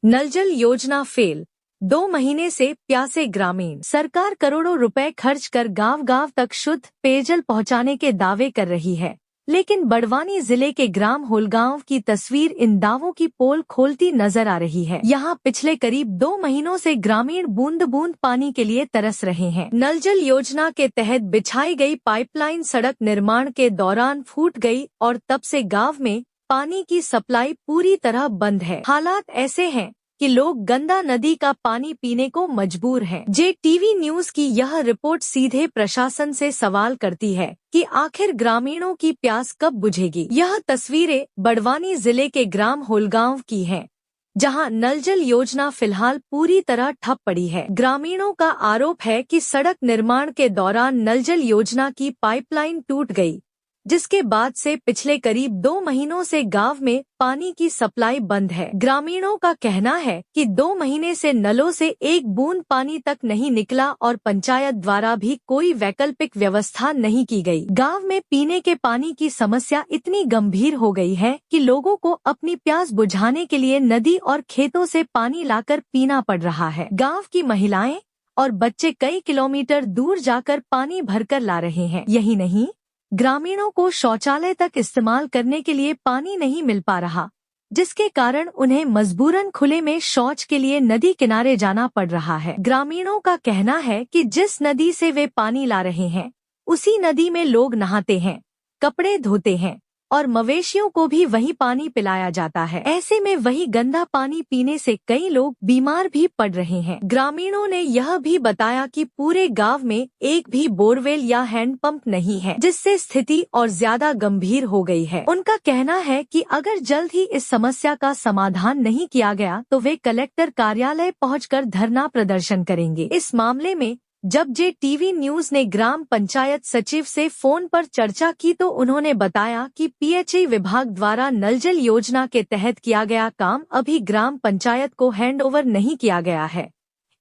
नल जल योजना फेल, 2 महीने से प्यासे ग्रामीण। सरकार करोड़ों रुपए खर्च कर गांव-गांव तक शुद्ध पेयजल पहुंचाने के दावे कर रही है, लेकिन बड़वानी जिले के ग्राम होलगांव की तस्वीर इन दावों की पोल खोलती नजर आ रही है। यहाँ पिछले करीब 2 महीनों से ग्रामीण बूंद बूंद पानी के लिए तरस रहे हैं। नल जल योजना के तहत बिछाई गई पाइपलाइन सड़क निर्माण के दौरान फूट गई और तब से गांव में पानी की सप्लाई पूरी तरह बंद है। हालात ऐसे हैं कि लोग गंगा नदी का पानी पीने को मजबूर हैं। JTV न्यूज की यह रिपोर्ट सीधे प्रशासन से सवाल करती है कि आखिर ग्रामीणों की प्यास कब बुझेगी। यह तस्वीरें बड़वानी जिले के ग्राम होलगांव की हैं, जहां नल जल योजना फिलहाल पूरी तरह ठप पड़ी है। ग्रामीणों का आरोप है कि सड़क निर्माण के दौरान नल जल योजना की पाइपलाइन टूट गई, जिसके बाद से पिछले करीब 2 महीनों से गांव में पानी की सप्लाई बंद है। ग्रामीणों का कहना है कि 2 महीने से नलों से एक बूंद पानी तक नहीं निकला और पंचायत द्वारा भी कोई वैकल्पिक व्यवस्था नहीं की गई। गांव में पीने के पानी की समस्या इतनी गंभीर हो गई है कि लोगों को अपनी प्यास बुझाने के लिए नदी और खेतों से पानी लाकर पीना पड़ रहा है। गाँव की महिलाएं और बच्चे कई किलोमीटर दूर जाकर पानी भरकर ला रहे हैं। यही नहीं, ग्रामीणों को शौचालय तक इस्तेमाल करने के लिए पानी नहीं मिल पा रहा, जिसके कारण उन्हें मजबूरन खुले में शौच के लिए नदी किनारे जाना पड़ रहा है। ग्रामीणों का कहना है कि जिस नदी से वे पानी ला रहे हैं, उसी नदी में लोग नहाते हैं, कपड़े धोते हैं और मवेशियों को भी वही पानी पिलाया जाता है। ऐसे में वही गंदा पानी पीने से कई लोग बीमार भी पड़ रहे हैं। ग्रामीणों ने यह भी बताया कि पूरे गांव में एक भी बोरवेल या हैंडपंप नहीं है, जिससे स्थिति और ज्यादा गंभीर हो गई है। उनका कहना है कि अगर जल्द ही इस समस्या का समाधान नहीं किया गया तो वे कलेक्टर कार्यालय पहुंचकर धरना प्रदर्शन करेंगे। इस मामले में जब JTV न्यूज ने ग्राम पंचायत सचिव से फोन पर चर्चा की तो उन्होंने बताया कि PHE विभाग द्वारा नल जल योजना के तहत किया गया काम अभी ग्राम पंचायत को हैंडओवर नहीं किया गया है,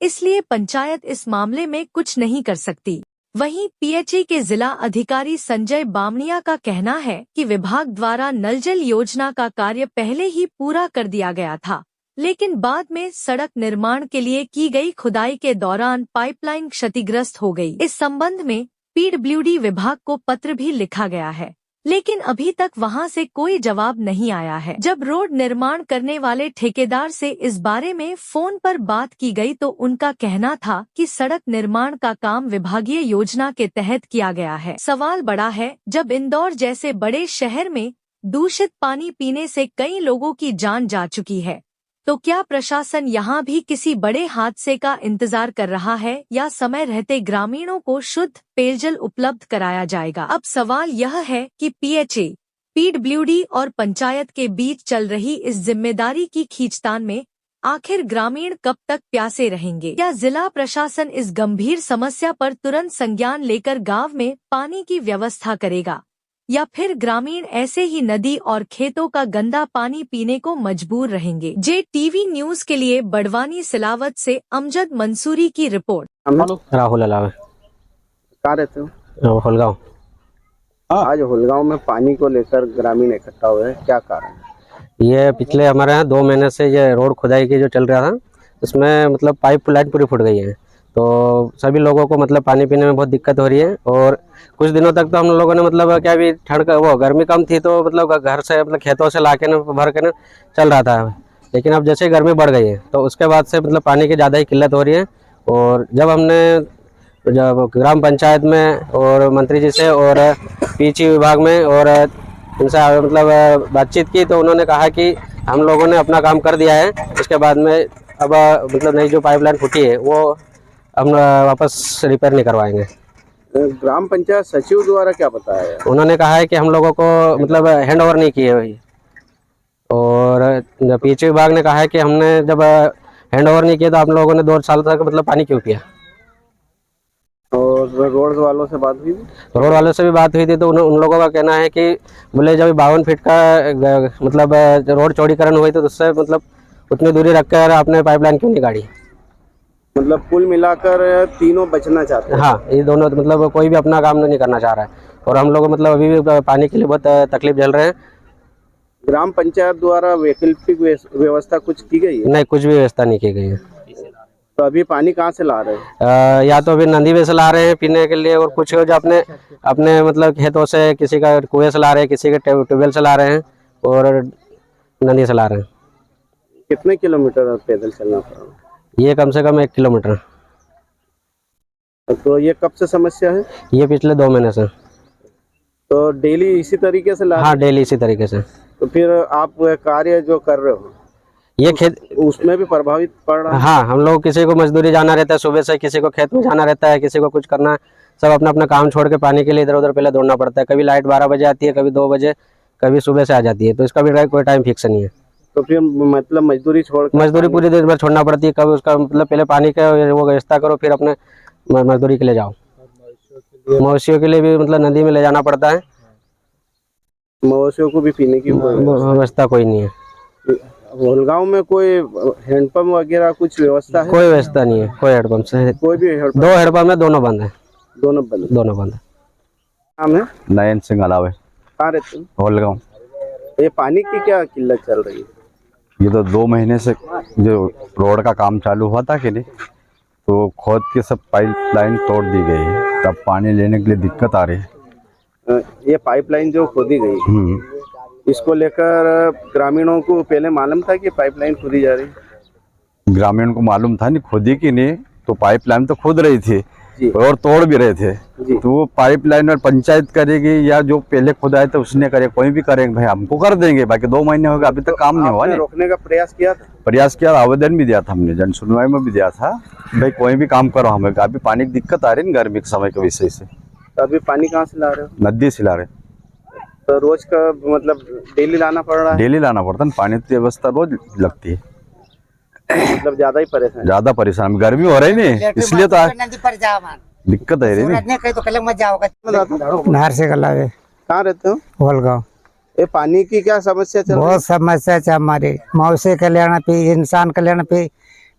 इसलिए पंचायत इस मामले में कुछ नहीं कर सकती। वहीं PHE के जिला अधिकारी संजय बामणिया का कहना है कि विभाग द्वारा नल जल योजना का कार्य पहले ही पूरा कर दिया गया था, लेकिन बाद में सड़क निर्माण के लिए की गई खुदाई के दौरान पाइपलाइन क्षतिग्रस्त हो गई। इस संबंध में PWD विभाग को पत्र भी लिखा गया है, लेकिन अभी तक वहां से कोई जवाब नहीं आया है। जब रोड निर्माण करने वाले ठेकेदार से इस बारे में फोन पर बात की गई तो उनका कहना था कि सड़क निर्माण का काम विभागीय योजना के तहत किया गया है। सवाल बड़ा है, जब इंदौर जैसे बड़े शहर में दूषित पानी पीने से कई लोगों की जान जा चुकी है, तो क्या प्रशासन यहाँ भी किसी बड़े हादसे का इंतजार कर रहा है या समय रहते ग्रामीणों को शुद्ध पेयजल उपलब्ध कराया जाएगा? अब सवाल यह है कि PHE, PWD और पंचायत के बीच चल रही इस जिम्मेदारी की खींचतान में आखिर ग्रामीण कब तक प्यासे रहेंगे? क्या जिला प्रशासन इस गंभीर समस्या पर तुरंत संज्ञान लेकर गांव में पानी की व्यवस्था करेगा, या फिर ग्रामीण ऐसे ही नदी और खेतों का गंदा पानी पीने को मजबूर रहेंगे? JTV न्यूज के लिए बड़वानी सिलावत से अमजद मंसूरी की रिपोर्ट। राहुल अलावे। कहाँ रहते हो? होलगांव। आज होलगांव में पानी को लेकर ग्रामीण इकट्ठा हुए हैं, क्या कारण है? ये पिछले हमारे यहाँ 2 महीने से ये रोड खुदाई की जो चल रहा था, उसमें मतलब पाइप लाइन पूरी फूट गई है, तो सभी लोगों को मतलब पानी पीने में बहुत दिक्कत हो रही है। और कुछ दिनों तक तो हम लोगों ने मतलब क्या भी ठंड का वो गर्मी कम थी तो मतलब घर से मतलब खेतों से लाके ना भर के ना चल रहा था, लेकिन अब जैसे गर्मी बढ़ गई है तो उसके बाद से मतलब पानी की ज़्यादा ही किल्लत हो रही है। और जब ग्राम पंचायत में और मंत्री जी से और PHE विभाग में और इनसे मतलब बातचीत की तो उन्होंने कहा कि हम लोगों ने अपना काम कर दिया है, उसके बाद में अब मतलब नई जो पाइपलाइन फूटी है वो हम वापस रिपेयर नहीं करवाएंगे। ग्राम पंचायत सचिव द्वारा क्या बताया? उन्होंने कहा है कि हम लोगों को मतलब हैंड ओवर नहीं किए हुई, और PHE विभाग ने कहा है कि हमने जब हैंड ओवर नहीं किया तो आप लोगों ने 2 साल तक मतलब पानी क्यों पिया। और रोड वालों से बात हुई? रोड वालों से भी बात हुई थी तो उन लोगों का कहना है कि बोले जब 52 फीट का मतलब रोड चौड़ीकरण हुई तो उससे मतलब उतनी दूरी रखकर आपने पाइपलाइन क्यों नहीं गाड़ी? मतलब कुल मिलाकर तीनों बचना चाहते हैं। हाँ, ये दोनों मतलब कोई भी अपना काम नहीं करना चाह रहा है, और हम लोग मतलब अभी भी पानी के लिए बहुत तकलीफ झेल रहे हैं। ग्राम पंचायत द्वारा वैकल्पिक व्यवस्था कुछ की गई है? नहीं, कुछ भी व्यवस्था नहीं की गई है। तो अभी पानी कहाँ से ला रहे हैं? या तो अभी नदी में से ला रहे हैं पीने के लिए, और कुछ जो अपने अपने मतलब खेतों से, किसी का कुएं से ला रहे हैं, किसी के ट्यूबवेल से ला रहे हैं, और नदी से ला रहे हैं। कितने किलोमीटर पैदल चलना पड़ रहा है? ये कम से कम 1 किलोमीटर। तो ये कब से समस्या है? ये पिछले 2 महीने से। तो डेली इसी तरीके से ला रहे हाँ, डेली इसी तरीके से। हैं? तो फिर आप कार्य जो कर रहे हो ये खेत उसमें भी प्रभावित पड़ रहा है? हाँ, हम लोग किसी को मजदूरी जाना रहता है सुबह से, किसी को खेत में जाना रहता है, किसी को कुछ करना है, सब अपना अपना काम छोड़ के पानी के लिए इधर उधर पहले दौड़ना पड़ता है। कभी लाइट 12 बजे आती है, कभी 2 बजे, कभी सुबह से आ जाती है, तो इसका भी कोई टाइम फिक्स नहीं है। तो फिर मतलब मजदूरी छोड़ मजदूरी पूरी दिन भर छोड़ना पड़ती है। कभी उसका मतलब पहले पानी का वो व्यवस्था करो, फिर अपने मजदूरी के लिए जाओ। मवेशियों के लिए भी मतलब नदी में ले जाना पड़ता है। मवेशियों को भी पीने की व्यवस्था कोई नहीं है। होलगांव में कोई हैंडपंप वगैरह कुछ व्यवस्था है? कोई व्यवस्था नहीं है, कोई हैंडपंप से। कोई भी हैंडपंप? 2 हैंडपंप है, दोनों बंद है। दोनों बंद है। नाम है नयन सिंह अलावे। कहाँ रहते हैं? होलगांव। ये पानी की क्या किल्लत चल रही है? ये तो 2 महीने से जो रोड का काम चालू हुआ था कि नहीं, तो खोद के सब पाइपलाइन तोड़ दी गई है, तब पानी लेने के लिए दिक्कत आ रही है। ये पाइपलाइन जो खोदी गई, इसको लेकर ग्रामीणों को पहले मालूम था कि पाइपलाइन खोदी जा रही है? ग्रामीण को मालूम था नहीं, खोदी की नहीं, तो पाइपलाइन तो खोद रही थी और तोड़ भी रहे थे। तो वो पाइपलाइन और पंचायत करेगी या जो पहले खुदाए थे उसने करे, कोई भी करेंगे भाई, हमको कर देंगे। बाकी 2 महीने हो गए, अभी तक काम नहीं हुआ। नहीं रोकने का प्रयास किया था? प्रयास किया, आवेदन भी दिया था हमने, जन सुनवाई में भी दिया था, भाई कोई भी काम करो हमें। अभी पानी की दिक्कत आ रही है गर्मी के समय के विषय से। तो अभी पानी कहाँ से ला रहे हो? नदी से ला रहे। तो रोज का मतलब डेली लाना पड़ रहा है? डेली लाना पड़ता है, पानी की व्यवस्था रोज लगती है। मतलब ज्यादा ही परेशान गर्मी हो रही नहीं, इसलिए तो दिक्कत है रही। नहर से गला है। कहाँ रहते हो? होलगांव। ये पानी की क्या समस्या चल रही है? बहुत समस्या है हमारी। मौसे कल्याण पे, इंसान कल्याण पे,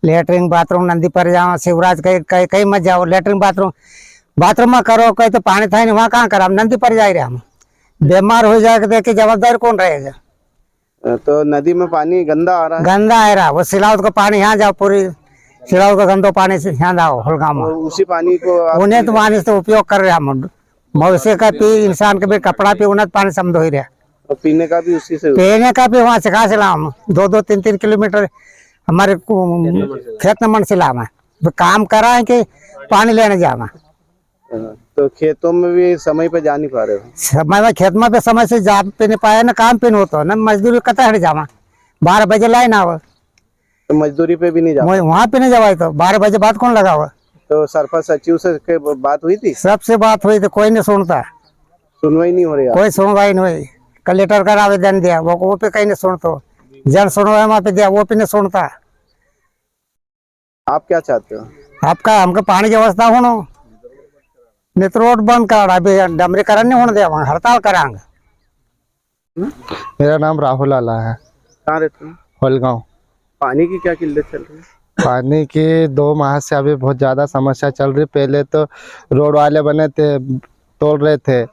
लेटरिन बाथरूम नदी पर जाओ, शिवराज कहीं मत जाओ। लेटरिन बाथरूम में करो, कहीं तो पानी था नहीं, वहाँ कहाँ करा, हम नदी पर जा रहे। हम बीमार हो जाएगा, देख के जवाबदार कौन रहेगा? तो नदी में पानी गंदा आ रहा है? गंदा आ रहा, वो सिलावट का पानी यहाँ जाओ, पूरी सिलावट का गंदो पानी से यहाँ जाओ होलगांव में। उसी पानी को उन्हें तो पानी से उपयोग कर रहे हम। मवेशी का पी, इंसान का भी, कपड़ा पी, उन्हें पानी समझ हो ही रहा। और पीने का भी उसी से? पीने का भी वहाँ से कहाँ से लाओ? 2-2, 3-3 किलोमीटर हमारे खेत में मन से लावा। काम करा है कि पानी लेने जावा। तो खेतों में भी समय पे जा नहीं पा रहे हो? समय में खेत में भी समय से जा पे नहीं पाया ना, काम पे नहीं होता ना, मजदूरी कतः हट जावा। 12 बजे लाए ना, तो मजदूरी पे भी नहीं जा? वहाँ पे नहीं जवाई, तो 12 बजे बाद कौन लगा हुआ? तो सरपंच सचिव से बात हुई थी? सबसे बात हुई थी, कोई नहीं सुनता। सुनवाई नहीं हो रही? कोई सुनवाई नहीं हुई। कलेक्टर का आवेदन दिया, वो पे कहीं नहीं सुनता। जन सुनवाई वहाँ पे दिया, वो पे नहीं सुनता। आप क्या चाहते हो? आपका हमको पानी की व्यवस्था होना, नहीं तो रोड बंद कर, अभी डमरीकरण नहीं होने दिया, हड़ताल कराएंगे। मेरा नाम राहुल आला है। कहाँ रहते हो? होलगांव। पानी की क्या किल्लत चल रही है? पानी की 2 माह से अभी बहुत ज़्यादा समस्या चल रही। पहले तो रोड वाले बने थे, तोड़ रहे थे,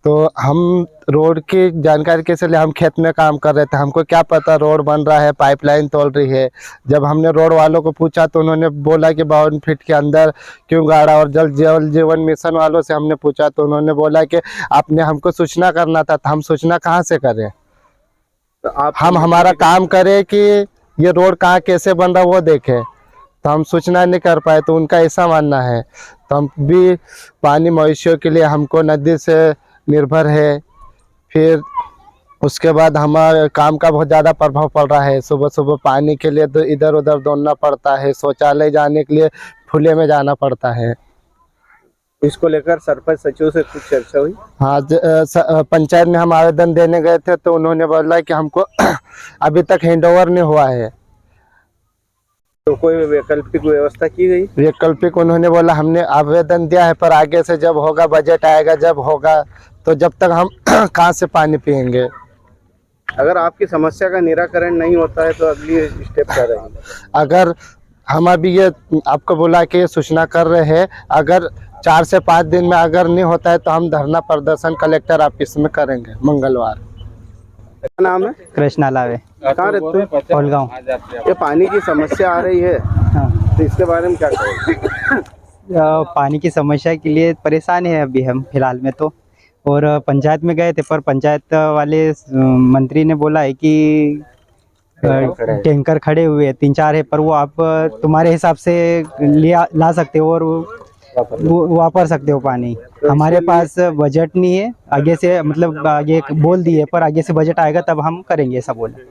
तो हम रोड की जानकारी कैसे ले? हम खेत में काम कर रहे थे, हमको क्या पता रोड बन रहा है, पाइपलाइन तोड़ रही है। जब हमने रोड वालों को पूछा तो उन्होंने बोला कि 52 फीट के अंदर क्यों गाड़ा, और जल जीवन मिशन वालों से हमने पूछा तो उन्होंने बोला कि आपने हमको सूचना करना था। हम सूचना कहाँ से करें? तो आप हम हमारा काम करें कि ये रोड कहाँ कैसे बन रहा वो देखें, तो हम सूचना नहीं कर पाए। तो उनका ऐसा मानना है। तो हम भी पानी मवेशियों के लिए हमको नदी से निर्भर है। फिर उसके बाद हमारे काम का बहुत ज़्यादा प्रभाव पड़ रहा है। सुबह सुबह पानी के लिए तो इधर उधर दौड़ना पड़ता है, शौचालय जाने के लिए फुले में जाना पड़ता है। इसको लेकर सरपंच सचिव से कुछ चर्चा हुई? हाँ, पंचायत में हम आवेदन देने गए थे तो उन्होंने बोला कि हमको अभी तक हैंडओवर नहीं हुआ है। तो कोई वैकल्पिक व्यवस्था की गई? वैकल्पिक उन्होंने बोला हमने आवेदन दिया है, पर आगे से जब होगा, बजट आएगा जब होगा, तो जब तक हम कहाँ से पानी पियेंगे। अगर आपकी समस्या का निराकरण नहीं होता है तो अगली स्टेप क्या रहेगी? अगर हम अभी ये आपको बोला कि सूचना कर रहे हैं, अगर 4 से 5 दिन में अगर नहीं होता है तो हम धरना प्रदर्शन कलेक्टर ऑफिस में करेंगे मंगलवार। क्या नाम है? कृष्णा लावे, कहाँ रहते हो? कोलगांव। ये पानी की समस्या आ रही है, हाँ, तो इसके बारे में क्या कहोगे? पानी की समस्या के लिए परेशान है अभी हम फिलहाल में तो। और पंचायत में गए थे, पर पंचायत वाले मंत्री ने बोला है कि टैंकर खड़े हुए हैं 3-4 है, पर वो आप तुम्हारे हिसाब से ला सकते हो और वो वापर सकते हो पानी। हमारे पास बजट नहीं है आगे से, मतलब आगे बोल दिए, पर आगे से बजट आएगा तब हम करेंगे, ऐसा बोला।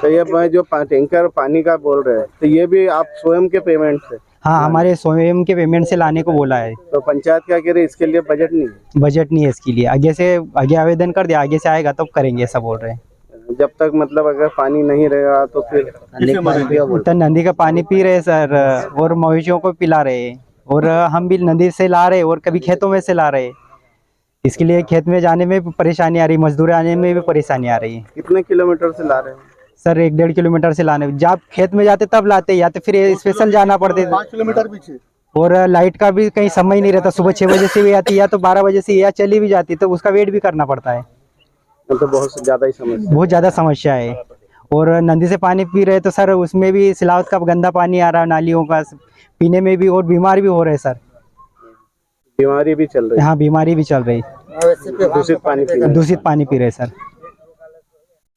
तो ये जो टैंकर पानी का बोल रहे हैं, तो ये भी आप स्वयं के पेमेंट से? हाँ, हमारे स्वयं के पेमेंट से लाने को बोला है। तो पंचायत क्या कह रही है, इसके लिए बजट नहीं है? बजट नहीं है इसके लिए, आगे आवेदन कर दिया, आगे से आएगा तब करेंगे, ऐसा बोल रहे हैं। जब तक मतलब अगर पानी नहीं रहेगा तो फिर तो नदी का पानी पी रहे सर, और मवेशियों को पिला रहे, और हम भी नदी से ला रहे और कभी खेतों में से ला रहे। इसके लिए खेत में जाने में भी परेशानी आ रही, मजदूर आने में भी परेशानी आ रही है। कितने किलोमीटर से ला रहे हो? सर 1-1.5 किलोमीटर से लाने, जब खेत में जाते तब लाते, या तो फिर स्पेशल जाना पड़ते। 5 किलोमीटर पीछे। और लाइट का भी कहीं समय नहीं रहता, सुबह 6 बजे से भी आती, या तो 12 बजे से या चली भी जाती, तो उसका वेट भी करना पड़ता है। तो बहुत ज़्यादा ही समस्या, बहुत ज़्यादा समस्या है। और नदी से पानी पी रहे तो सर उसमें भी सिलावट का गंदा पानी आ रहा है, नालियों का पीने में भी, और बीमार भी हो रहे सर। बीमारी भी चल रही है? हाँ, बीमारी भी चल रही, दूषित पानी पी रहे सर।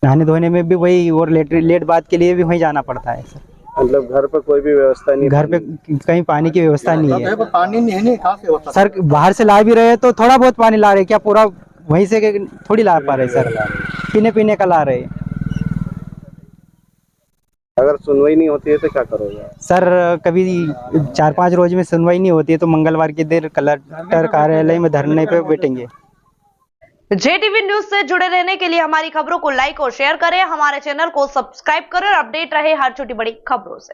नहाने धोने में भी वही, और लेट बात के लिए भी वहीं जाना पड़ता है सर। मतलब घर पर कोई भी व्यवस्था नहीं? घर पे कहीं पानी की व्यवस्था नहीं है पानी नहीं है सर। बाहर से ला भी रहे तो थोड़ा बहुत पानी ला रहे, क्या पूरा वहीं से थोड़ी ला पा रहे सर, पीने का ला रहे। अगर सुनवाई नहीं होती है तो क्या करोगे सर? कभी 4-5 रोज में सुनवाई नहीं होती है तो मंगलवार की देर कलेक्टर कार्यालय में धरने पे बैठेंगे। JTV न्यूज से जुड़े रहने के लिए हमारी खबरों को लाइक और शेयर करें, हमारे चैनल को सब्सक्राइब करें और अपडेट रहे हर छोटी बड़ी खबरों से।